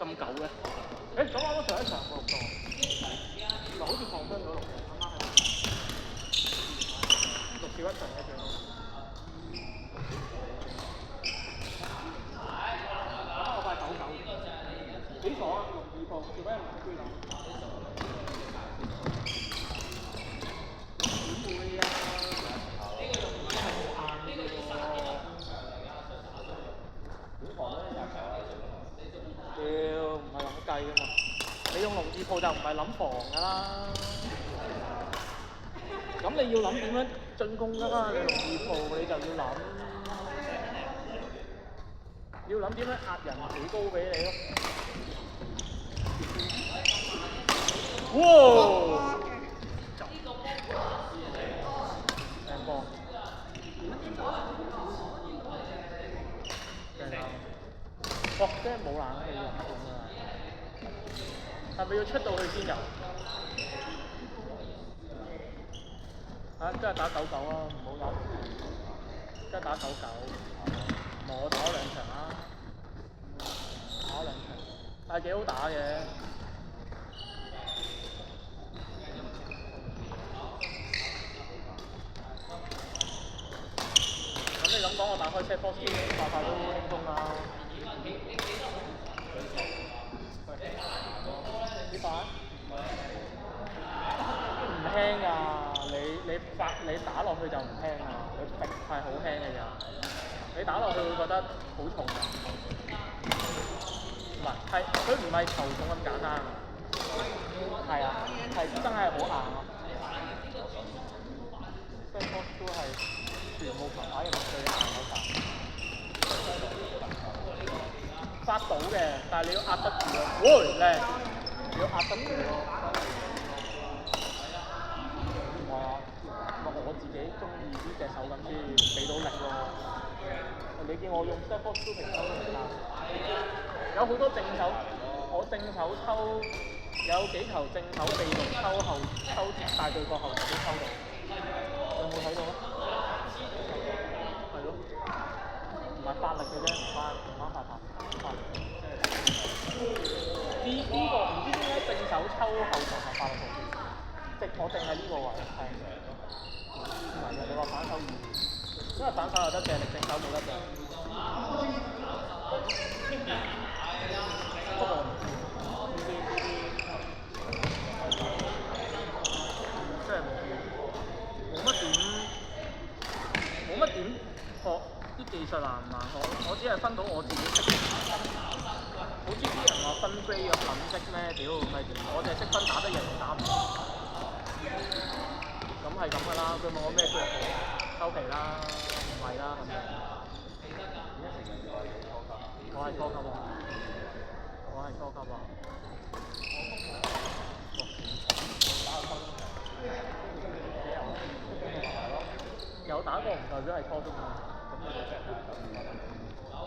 咁久嘅？誒，咁啱啱上一場冇錄到，唔係好似放傷咗錄嘅，啱啱係錄少一場嘅最多。我快9-9，幾爽啊！龍2鋪，做咩唔追到？點會啊？呢個容易係好硬嘅喎。點防咧？屌，唔係咁計㗎嘛！你用龍2鋪就唔係諗防㗎啦。咁你要諗點樣進攻㗎嘛？你龍2鋪你就要諗點樣壓人起高俾你咯。哇！靚波。哇！真係冇冷氣啊！係咪要出到去先有？真係打9-9啊！唔好打，真係打9-9。我打咗2場啦，打咗2場，但係幾好打嘅。咁你咁講，我打開 set box 快快都輕鬆啦。幾快？唔輕㗎，你打落去就唔輕㗎，你揈係好輕嘅咋。你打落去會覺得好重㗎。唔係，佢唔係球重咁簡單。係啊，係真係好硬咯。set box 都係全部球打入最硬嗰陣。發到嘅，但係你要壓得住咯。喂，靚！你要壓得住咯。唔係啊，我自己中意呢隻手感先俾到力咯。你見我用 set box 都平手都唔得。有好多正手，我正手抽有幾球正手被動抽後抽大對角後球都抽到。有冇睇到啊？係咯。唔係發力嘅啫，唔關發拍。呢個唔知點解正手抽後場係發力好啲，我淨係呢個位係。唔係嘅，你話反手易，因為反手有得借力，正手冇得借。不過即係冇乜點學啲技術難唔難學，我只係分到我自己識。好似啲人話分 grade 嘅品質咩？屌，我淨係識分打得贏打唔贏。咁係咁㗎啦，佢問我咩 grade 收皮啦，唔係啦，係咪？我係初級啊！有打過唔代表係初中啊。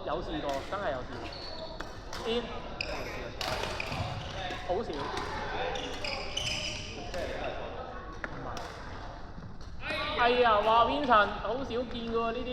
有試過，真係有試過。啲好少。唔係。哎呀，話 Vincent 好少見㗎喎呢啲。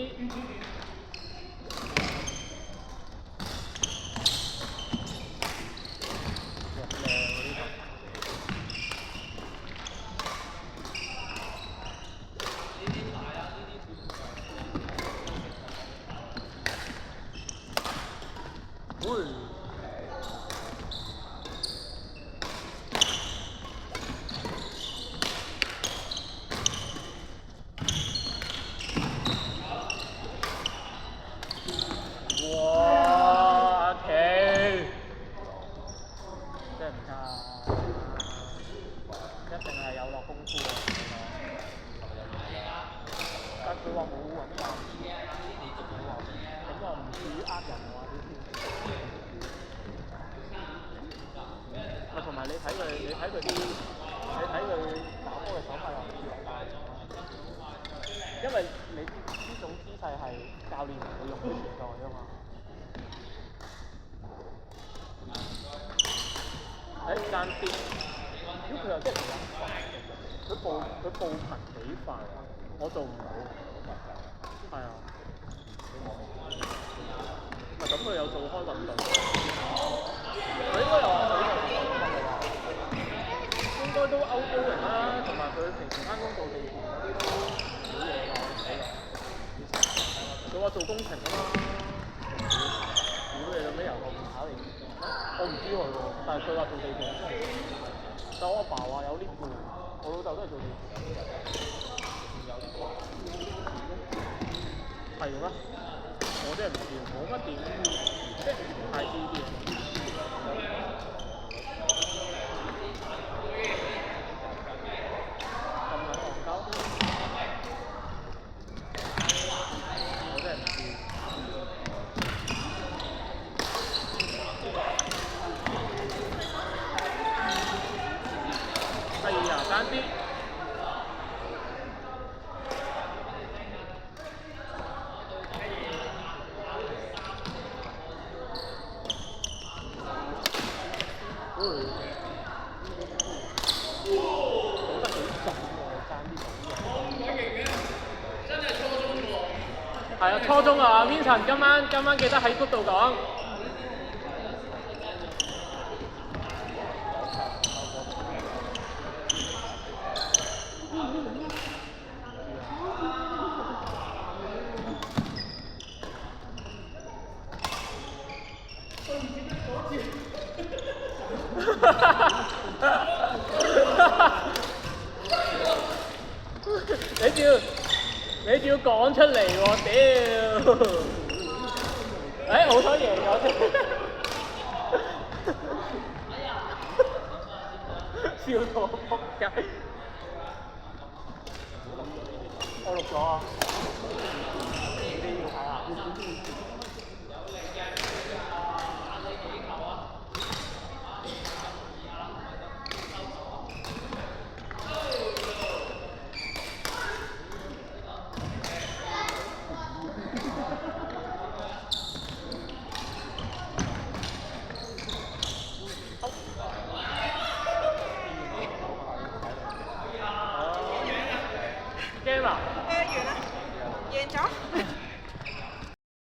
因為你呢種姿勢係教練唔會用於存在㗎嘛。間跌，如果佢又真係咁快，佢步頻幾快，我做唔到。係啊。唔係咁，佢有做開運動。佢做工程啊嘛。屌你老尾由後面考嚟，我唔知佢喎，但係佢話做地盤。但我阿爸話有呢個，我老豆都係做地盤。係嘅咩？我真係唔知，冇乜點，即係唔太知啲嘢。咁撚戇鳩？我真係唔知。哎呀，爭啲！係啊，初中啊 ，Vincent 今晚記得喺 group 度講。你仲要講出嚟喎，屌！好彩贏咗先，笑到我仆街。我錄咗啊，你要睇下。game 啊？完啦，贏咗。